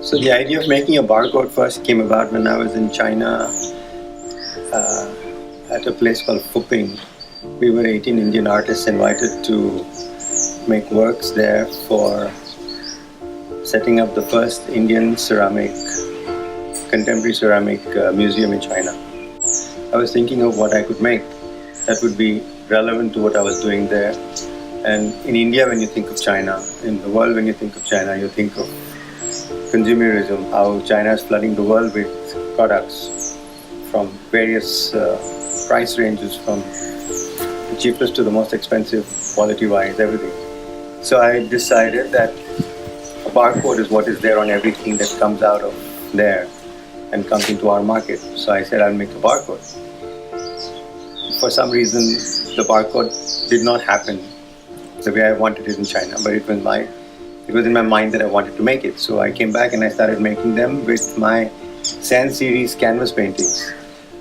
So the idea of making a barcode first came about when I was in China at a place called Fuping. We were 18 Indian artists invited to make works there for setting up the first Indian contemporary ceramic museum in China. I was thinking of what I could make that would be relevant to what I was doing there. And in India, when you think of China, in the world, when you think of China, you think of consumerism, how China is flooding the world with products from various price ranges, from the cheapest to the most expensive, quality-wise, everything. So I decided that a barcode is what is there on everything that comes out of there and comes into our market. So I said I'll make a barcode. For some reason, the barcode did not happen the way I wanted it in China, but it was in my mind that I wanted to make it. So I came back and I started making them with my sand series canvas paintings.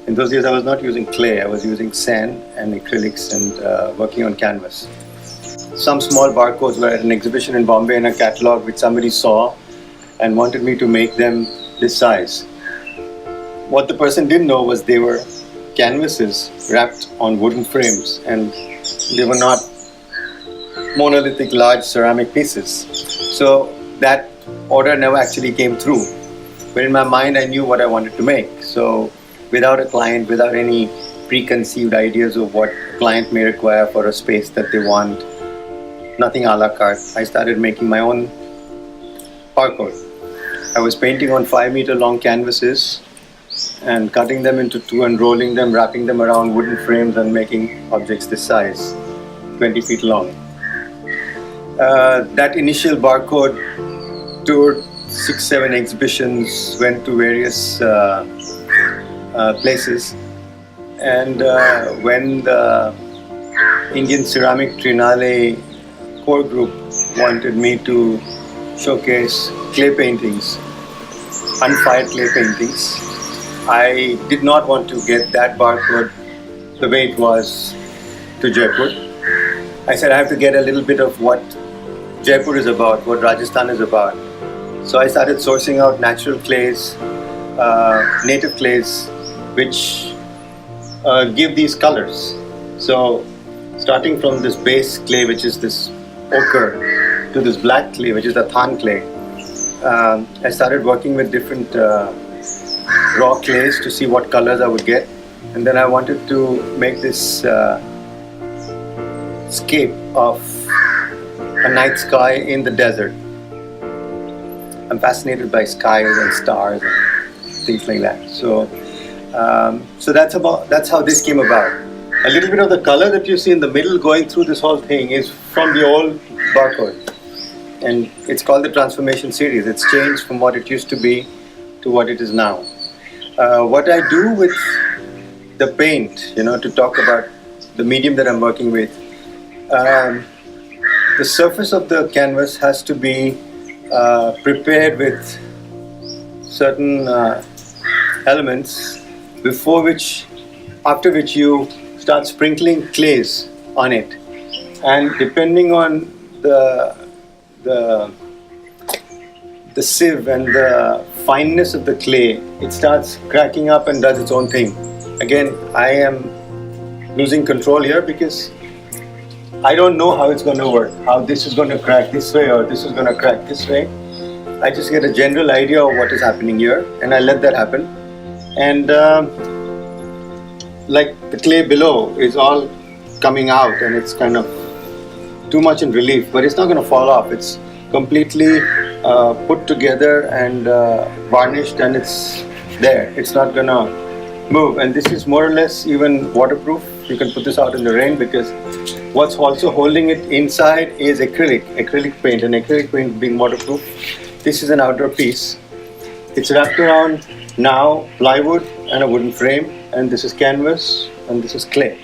In those days, I was not using clay. I was using sand and acrylics and working on canvas. Some small barcodes were at an exhibition in Bombay in a catalog which somebody saw and wanted me to make them this size. What the person didn't know was they were canvases wrapped on wooden frames, and they were not monolithic large ceramic pieces. So that order never actually came through. But in my mind, I knew what I wanted to make. So without a client, without any preconceived ideas of what a client may require for a space that they want, nothing a la carte, I started making my own barcode. I was painting on 5-meter long canvases and cutting them into two and rolling them, wrapping them around wooden frames and making objects this size, 20 feet long. That initial barcode toured 6-7 exhibitions, went to various places, and when the Indian Ceramic Triennale core group wanted me to showcase clay paintings, unfired clay paintings, I did not want to get that barcode the way it was to Jaipur. I said I have to get a little bit of what Jaipur is about, what Rajasthan is about. So I started sourcing out natural clays, native clays, which give these colors. So starting from this base clay, which is this ochre, to this black clay, which is the than clay, I started working with different raw clays to see what colors I would get. And then I wanted to make this scape of a night sky in the desert. I'm fascinated by skies and stars and things like that. So that's how this came about. A little bit of the color that you see in the middle going through this whole thing is from the old barcode, and it's called the transformation series. It's changed from what it used to be to what it is now. What I do with the paint, to talk about the medium that I'm working with, the surface of the canvas has to be prepared with certain elements after which you start sprinkling clays on it, and depending on the sieve and the fineness of the clay, it starts cracking up and does its own thing. Again, I am losing control here because I don't know how it's going to work, how this is going to crack this way or this is going to crack this way. I just get a general idea of what is happening here, and I let that happen. And like the clay below is all coming out and it's kind of too much in relief, but it's not going to fall off. It's completely put together and varnished, and it's there. It's not going to move. And this is more or less even waterproof. You can put this out in the rain, because what's also holding it inside is acrylic paint, and acrylic paint being waterproof. This is an outdoor piece. It's wrapped around now plywood and a wooden frame, and this is canvas and this is clay.